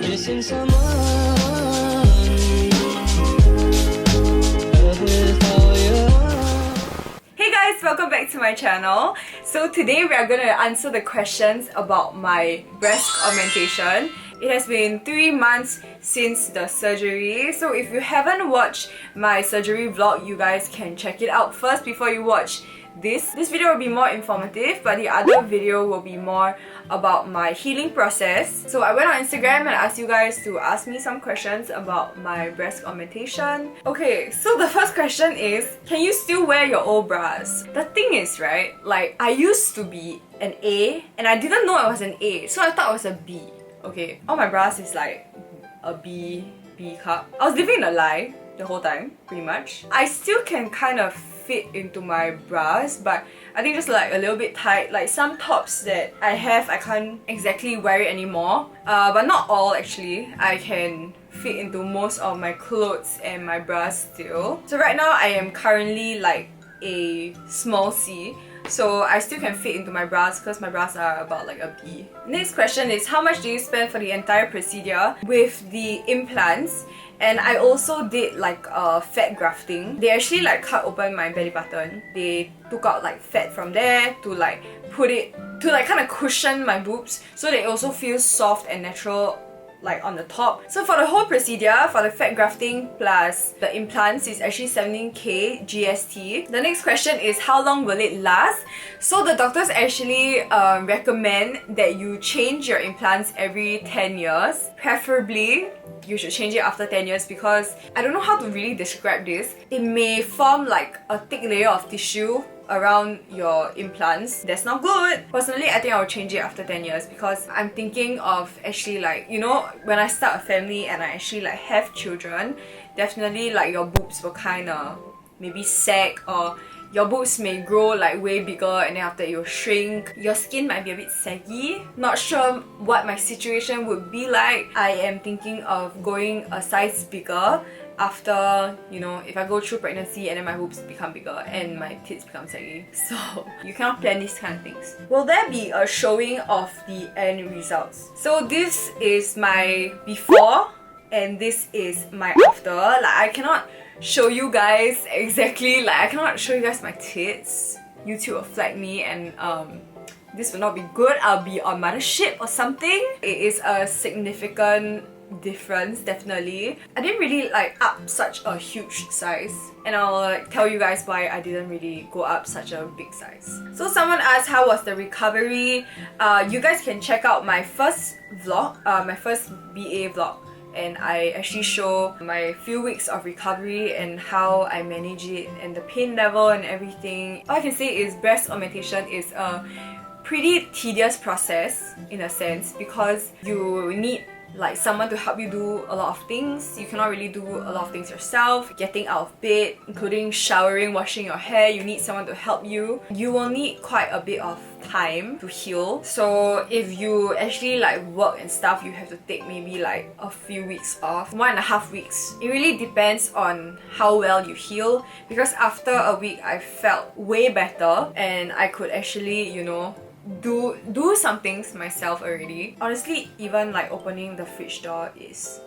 Missing someone. Hey guys, welcome back to my channel. So today we are going to answer the questions about my breast augmentation. It has been 3 months since the surgery, so if you haven't watched my surgery vlog, you guys can check it out first before you watch this. This video will be more informative, but the other video will be more about my healing process. So I went on Instagram and asked you guys to ask me some questions about my breast augmentation. Okay, so the first question is, can you still wear your old bras? The thing is, right, like I used to be an A and I didn't know I was an A, so I thought I was a B. Okay, all my bras is like a B cup. I was living in a lie the whole time, pretty much. I still can kind of fit into my bras, but I think just like a little bit tight. Like some tops that I have, I can't exactly wear it anymore. But not all actually. I can fit into most of my clothes and my bras still. So right now I am currently like a small C. So I still can fit into my bras because my bras are about like a B. Next question is, how much do you spend for the entire procedure with the implants? And I also did like fat grafting. They actually like cut open my belly button. They took out like fat from there to like put it to like kind of cushion my boobs so they also feel soft and natural like on the top. So for the whole procedure, for the fat grafting plus the implants, is actually 17k GST. The next question is, how long will it last? So the doctors actually recommend that you change your implants every 10 years. Preferably, you should change it after 10 years because I don't know how to really describe this. It may form like a thick layer of tissue around your implants. That's not good. Personally, I think I will change it after 10 years because I'm thinking of actually like, you know, when I start a family and I actually like have children, definitely like your boobs will kind of maybe sag, or your boobs may grow like way bigger and then after it will shrink. Your skin might be a bit saggy. Not sure what my situation would be like. I am thinking of going a size bigger after, you know, if I go through pregnancy and then my boobs become bigger and my tits become saggy. So you cannot plan these kind of things. Will there be a showing of the end results? So this is my before and this is my after. Like I cannot show you guys exactly, like I cannot show you guys my tits. YouTube will flag me and this will not be good. I'll be on mothership or something. It is a significant difference, definitely. I didn't really like up such a huge size, and I'll like tell you guys why I didn't really go up such a big size. So someone asked how was the recovery. You guys can check out my first vlog, my first BA vlog, and I actually show my few weeks of recovery and how I manage it and the pain level and everything. All I can say is breast augmentation is a pretty tedious process in a sense because you need like someone to help you do a lot of things. You cannot really do a lot of things yourself. Getting out of bed, including showering, washing your hair, you need someone to help you. You will need quite a bit of time to heal. So if you actually like work and stuff, you have to take maybe like a few weeks off, 1.5 weeks. It really depends on how well you heal, because after a week I felt way better and I could actually, you know, do some things myself already. Honestly, even like opening the fridge door is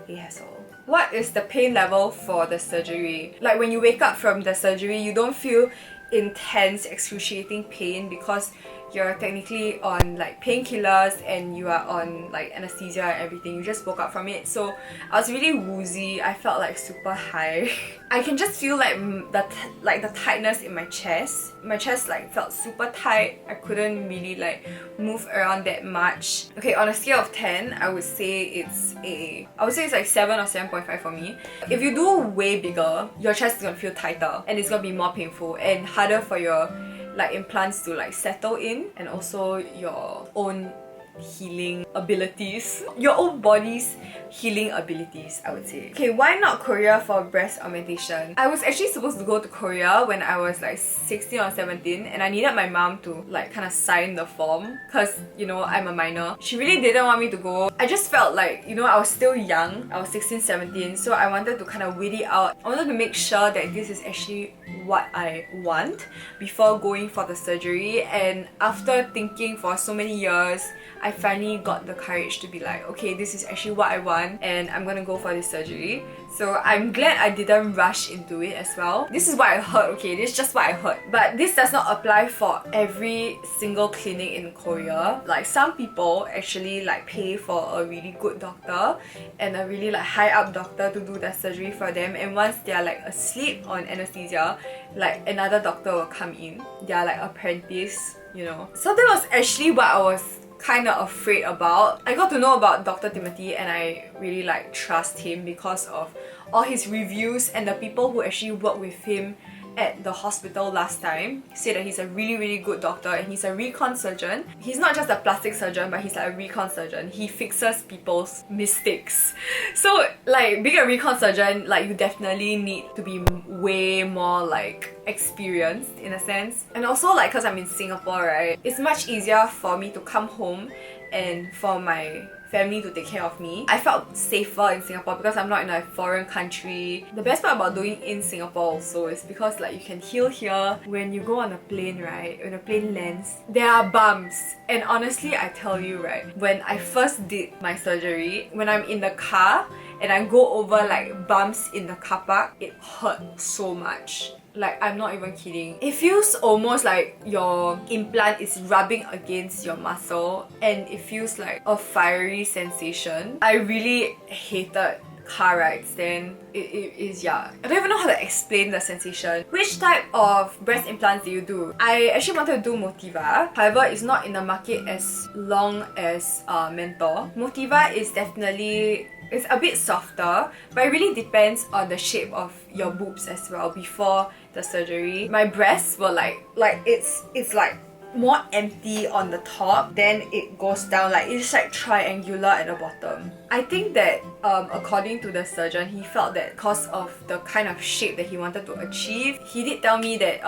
a hassle. What is the pain level for the surgery? Like when you wake up from the surgery, you don't feel intense excruciating pain because you're technically on like painkillers and you are on like anesthesia and everything. You just woke up from it. So I was really woozy. I felt like super high. I can just feel like the tightness in my chest. My chest like felt super tight. I couldn't really like move around that much. Okay, on a scale of 10, I would say it's like 7 or 7.5 for me. If you do way bigger, your chest is gonna feel tighter and it's gonna be more painful and harder for your like implants to like settle in, and also your own healing abilities, your own body's healing abilities, I would say. Okay, why not Korea for breast augmentation? I was actually supposed to go to Korea when I was like 16 or 17, and I needed my mom to like kind of sign the form because, you know, I'm a minor. She really didn't want me to go. I just felt like, you know, I was still young. I was 16, 17, so I wanted to kind of wait it out. I wanted to make sure that this is actually what I want before going for the surgery. And after thinking for so many years, I finally got the courage to be like, okay, this is actually what I want and I'm gonna go for this surgery. So I'm glad I didn't rush into it as well. This is what I heard, okay, this is just what I heard. But this does not apply for every single clinic in Korea. Like some people actually like pay for a really good doctor and a really like high up doctor to do the surgery for them, and once they're like asleep on anesthesia, like another doctor will come in. They're like apprentice, you know. So that was actually what I was kind of afraid about. I got to know about Dr. Timothy and I really like trust him because of all his reviews, and the people who actually work with him at the hospital last time say that he's a really good doctor and he's a recon surgeon. He's not just a plastic surgeon, but he's like a recon surgeon. He fixes people's mistakes. So like being a recon surgeon, like you definitely need to be way more like experienced in a sense. And also like because I'm in Singapore, right, it's much easier for me to come home and for my family to take care of me. I felt safer in Singapore because I'm not in a foreign country. The best part about doing in Singapore also is because like you can heal here. When you go on a plane, right, when a plane lands, there are bumps. And honestly, I tell you, right, when I first did my surgery, when I'm in the car and I go over like bumps in the car park, it hurt so much. Like, I'm not even kidding. It feels almost like your implant is rubbing against your muscle and it feels like a fiery sensation. I really hated car rides then. It is, yeah. I don't even know how to explain the sensation. Which type of breast implants do you do? I actually wanted to do Motiva. However, it's not in the market as long as Mentor. Motiva is definitely, it's a bit softer, but it really depends on the shape of your boobs as well before the surgery. My breasts were like it's like more empty on the top, then it goes down, like it's like triangular at the bottom. I think that according to the surgeon, he felt that because of the kind of shape that he wanted to achieve, he did tell me that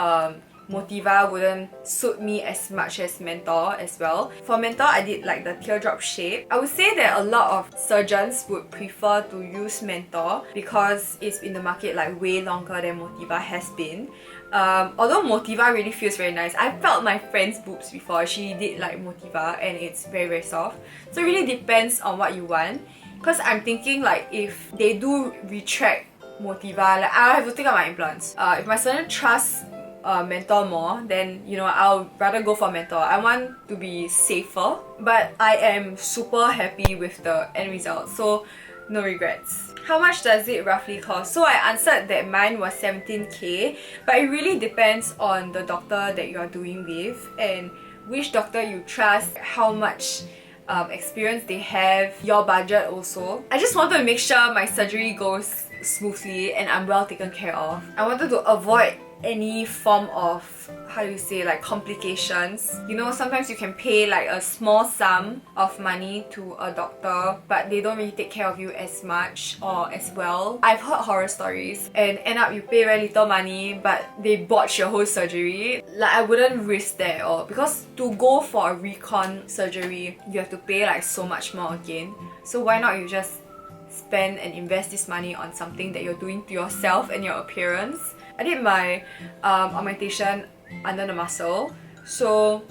Motiva wouldn't suit me as much as Mentor as well. For Mentor, I did like the teardrop shape. I would say that a lot of surgeons would prefer to use Mentor because it's in the market like way longer than Motiva has been. Although Motiva really feels very nice. I felt my friend's boobs before. She did like Motiva and it's very soft. So it really depends on what you want. Because I'm thinking like if they do retract Motiva, like I'll have to take out my implants. If my surgeon trusts Mentor more, then you know I'll rather go for Mentor. I want to be safer, but I am super happy with the end result, so no regrets. How much does it roughly cost? So I answered that mine was 17k, but it really depends on the doctor that you are doing with and which doctor you trust, how much experience they have, your budget also. I just wanted to make sure my surgery goes smoothly and I'm well taken care of. I wanted to avoid any form of, how do you say, like complications. You know, sometimes you can pay like a small sum of money to a doctor but they don't really take care of you as much or as well. I've heard horror stories and end up you pay very little money but they botch your whole surgery. Like I wouldn't risk that at all because to go for a recon surgery you have to pay like so much more again. So why not you just spend and invest this money on something that you're doing to yourself and your appearance. I did my augmentation under the muscle, so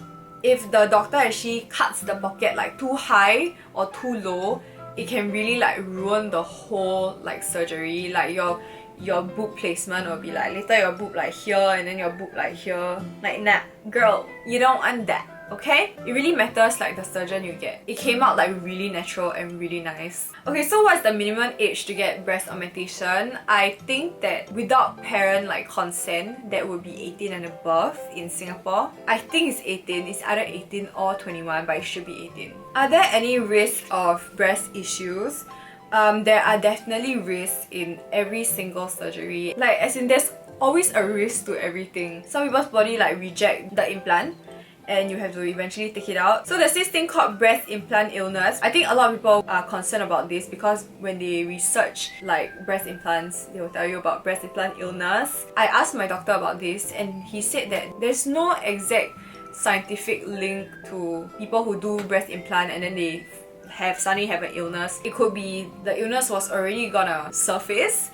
if the doctor actually cuts the pocket like too high or too low, it can really like ruin the whole like surgery. Like your boob placement will be like later your boob like here and then your boob like here. Like nah, girl, you don't want that. Okay? It really matters like the surgeon you get. It came out like really natural and really nice. Okay, so what's the minimum age to get breast augmentation? I think that without parent like consent, that would be 18 and above in Singapore. I think it's 18. It's either 18 or 21, but it should be 18. Are there any risks of breast issues? There are definitely risks in every single surgery. Like as in there's always a risk to everything. Some people's body like reject the implant and you have to eventually take it out. So there's this thing called breast implant illness. I think a lot of people are concerned about this because when they research like breast implants, they will tell you about breast implant illness. I asked my doctor about this and he said that there's no exact scientific link to people who do breast implant and then they suddenly have an illness. It could be the illness was already gonna surface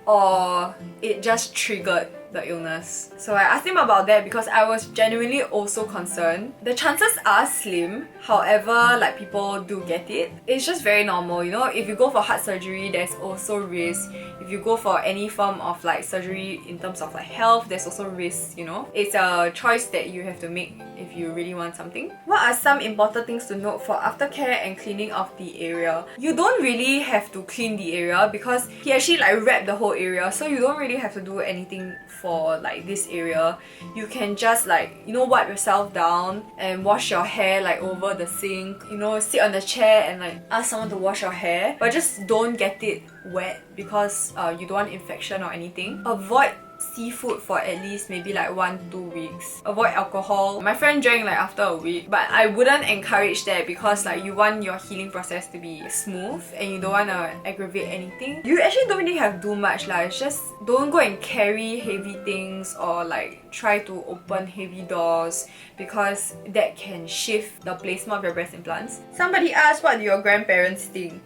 or it just triggered the illness. So I asked him about that because I was genuinely also concerned. The chances are slim, however, like people do get it. It's just very normal, you know. If you go for heart surgery, there's also risk. If you go for any form of like surgery in terms of like health, there's also risk, you know. It's a choice that you have to make if you really want something. What are some important things to note for aftercare and cleaning of the area? You don't really have to clean the area because he actually like wrapped the whole area, so you don't really have to do anything for like this area. You can just like, you know, wipe yourself down and wash your hair like over the sink, you know, sit on the chair and like ask someone to wash your hair, but just don't get it wet because you don't want infection or anything. Avoid seafood for at least maybe like 1-2 weeks. Avoid alcohol. My friend drank like after a week, but I wouldn't encourage that because like you want your healing process to be smooth and you don't want to aggravate anything. You actually don't really have to do much lah. It's just don't go and carry heavy things or like try to open heavy doors because that can shift the placement of your breast implants. Somebody asked, what do your grandparents think?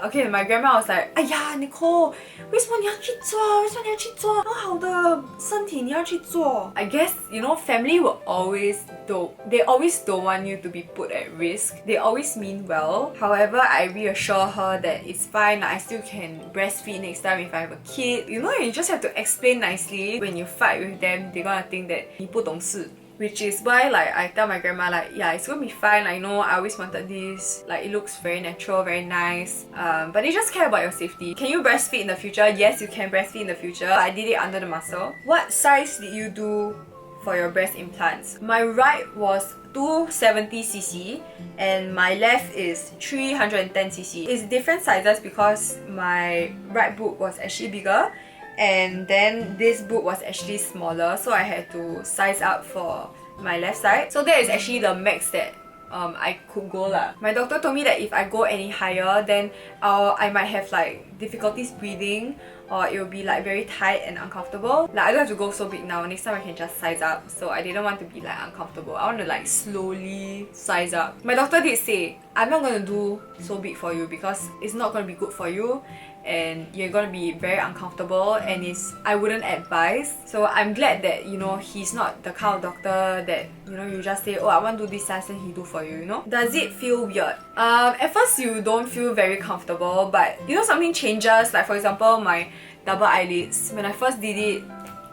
Okay, my grandma was like, 哎呀 Nicole, 为什么你要去做？为什么你要去做？好好的身体你要去做。I guess, you know, family will always they always don't want you to be put at risk. They always mean well. However, I reassure her that it's fine. I still can breastfeed next time if I have a kid. You know, you just have to explain nicely. When you fight with them, they're gonna think that 你不懂事. Which is why like I tell my grandma like, yeah, it's gonna be fine, like, you know, I always wanted this, like it looks very natural, very nice, but they just care about your safety. Can you breastfeed in the future? Yes, you can breastfeed in the future. I did it under the muscle. What size did you do for your breast implants? My right was 270cc and my left is 310cc. It's different sizes because my right boob was actually bigger and then this boob was actually smaller, so I had to size up for my left side. So that is actually the max that I could go lah. My doctor told me that if I go any higher, then I might have like difficulties breathing or it will be like very tight and uncomfortable. Like I don't have to go so big now. Next time I can just size up. So I didn't want to be like uncomfortable. I want to like slowly size up. My doctor did say, I'm not going to do so big for you because it's not going to be good for you and you're gonna be very uncomfortable and I wouldn't advise. So I'm glad that, you know, he's not the kind of doctor that, you know, you just say, oh, I want to do this size and he do for you, you know? Does it feel weird? At first you don't feel very comfortable, but you know, something changes. Like for example, my double eyelids, when I first did it,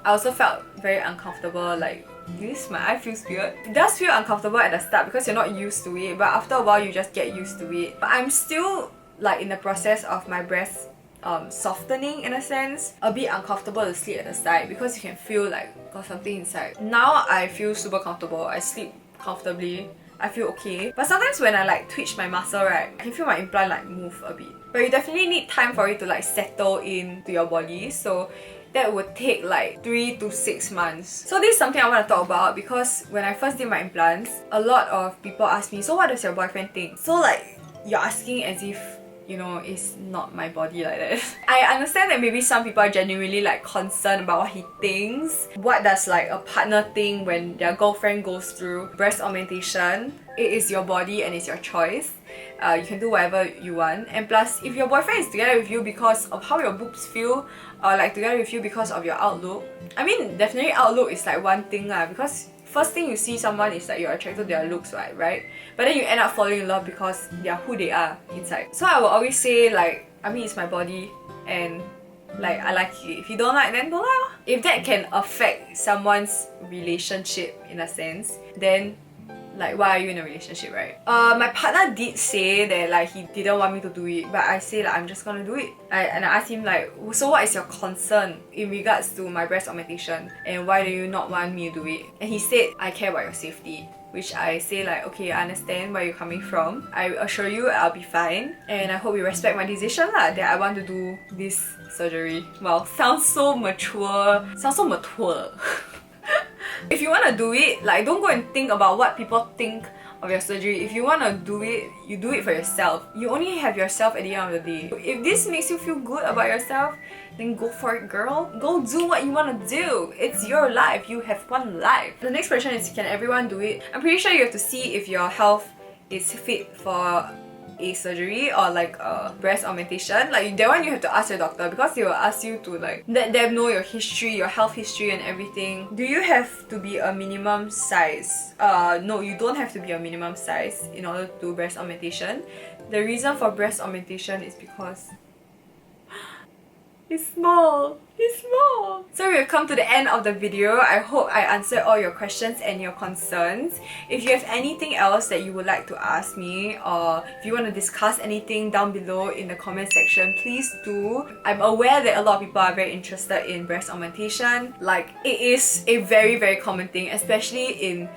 I also felt very uncomfortable. Like this, my eye feels weird. It does feel uncomfortable at the start because you're not used to it, but after a while you just get used to it. But I'm still like in the process of my breast softening in a sense. A bit uncomfortable to sleep at the side because you can feel like got something inside. Now I feel super comfortable. I sleep comfortably. I feel okay. But sometimes when I like twitch my muscle, right, I can feel my implant like move a bit. But you definitely need time for it to like settle into your body. So that would take like 3 to 6 months. So this is something I want to talk about because when I first did my implants, a lot of people ask me, so what does your boyfriend think? So like, you're asking as if, you know, it's not my body like that. I understand that maybe some people are genuinely like concerned about what he thinks. What does like a partner think when their girlfriend goes through breast augmentation? It is your body and it's your choice. You can do whatever you want. And plus, if your boyfriend is together with you because of how your boobs feel or like together with you because of your outlook, I mean, definitely outlook is like one thing lah, because first thing you see someone is like you're attracted to their looks, right? But then you end up falling in love because they are who they are inside. So I will always say like, I mean, it's my body and like I like it. If you don't like, then don't like. If that can affect someone's relationship in a sense, then like, why are you in a relationship, right? My partner did say that like he didn't want me to do it, but I say like I'm just gonna do it. And I asked him like, so what is your concern in regards to my breast augmentation and why do you not want me to do it? And he said, I care about your safety. Which I say like, okay, I understand where you're coming from. I assure you I'll be fine. And I hope you respect my decision lah, that I want to do this surgery. Wow, sounds so mature. Sounds so mature. If you want to do it, like don't go and think about what people think of your surgery. If you want to do it, you do it for yourself. You only have yourself at the end of the day. If this makes you feel good about yourself, then go for it, girl. Go do what you want to do. It's your life. You have one life. The next question is, can everyone do it? I'm pretty sure you have to see if your health is fit for a surgery or like a breast augmentation, like that one you have to ask your doctor because they will ask you to like let them know your history, your health history and everything. Do you have to be a minimum size? No, you don't have to be a minimum size in order to do breast augmentation. The reason for breast augmentation is because it's small. It's small. So we've come to the end of the video. I hope I answered all your questions and your concerns. If you have anything else that you would like to ask me, or if you want to discuss anything down below in the comment section, please do. I'm aware that a lot of people are very interested in breast augmentation. Like, it is a very common thing, especially in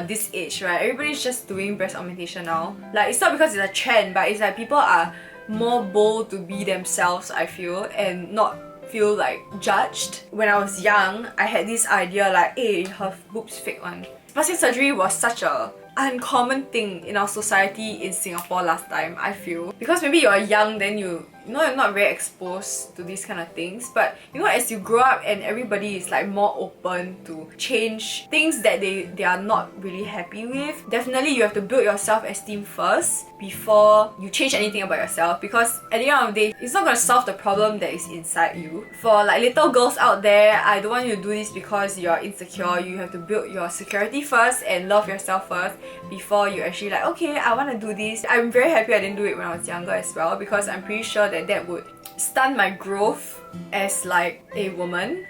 this age, right? Everybody's just doing breast augmentation now. Like, it's not because it's a trend, but it's like people are more bold to be themselves, I feel, and not feel like judged. When I was young, I had this idea like, hey, her boobs fake one. Plastic surgery was such a uncommon thing in our society in Singapore last time, I feel. Because maybe you're young, then you're not very exposed to these kind of things. But you know, as you grow up and everybody is like more open to change things that they are not really happy with, definitely you have to build your self-esteem first before you change anything about yourself, because at the end of the day, it's not going to solve the problem that is inside you. For like little girls out there, I don't want you to do this because you're insecure. You have to build your security first and love yourself first before you actually like, okay, I want to do this. I'm very happy I didn't do it when I was younger as well, because I'm pretty sure that would stunt my growth as like a woman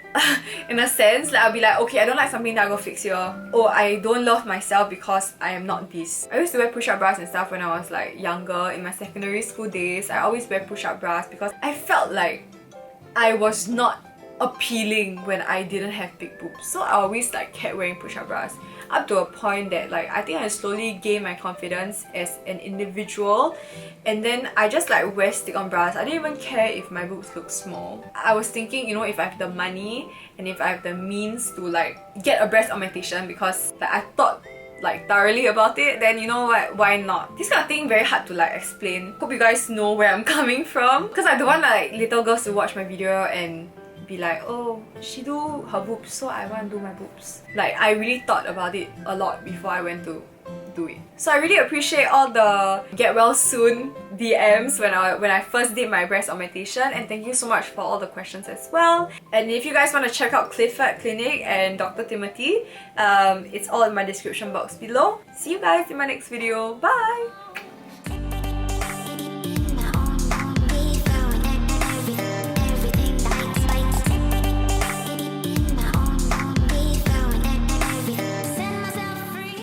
in a sense. Like, I'll be like, okay, I don't like something that I'll go fix here. Oh, I don't love myself because I am not this. I used to wear push-up bras and stuff when I was like younger. In my secondary school days, I always wear push-up bras because I felt like I was not appealing when I didn't have big boobs. So I always like kept wearing push-up bras up to a point that like I think I slowly gained my confidence as an individual, and then I just like wear stick-on bras. I didn't even care if my boobs look small. I was thinking, you know, if I have the money and if I have the means to like get a breast augmentation, because like I thought like thoroughly about it, then you know what, why not? This kind of thing very hard to like explain. Hope you guys know where I'm coming from, because I don't want like little girls to watch my video and be like, oh, she do her boobs, so I want to do my boobs. Like, I really thought about it a lot before I went to do it. So I really appreciate all the get well soon DMs when I first did my breast augmentation, and thank you so much for all the questions as well. And if you guys want to check out Clifford Clinic and Dr. Timothy, it's all in my description box below. See you guys in my next video. Bye!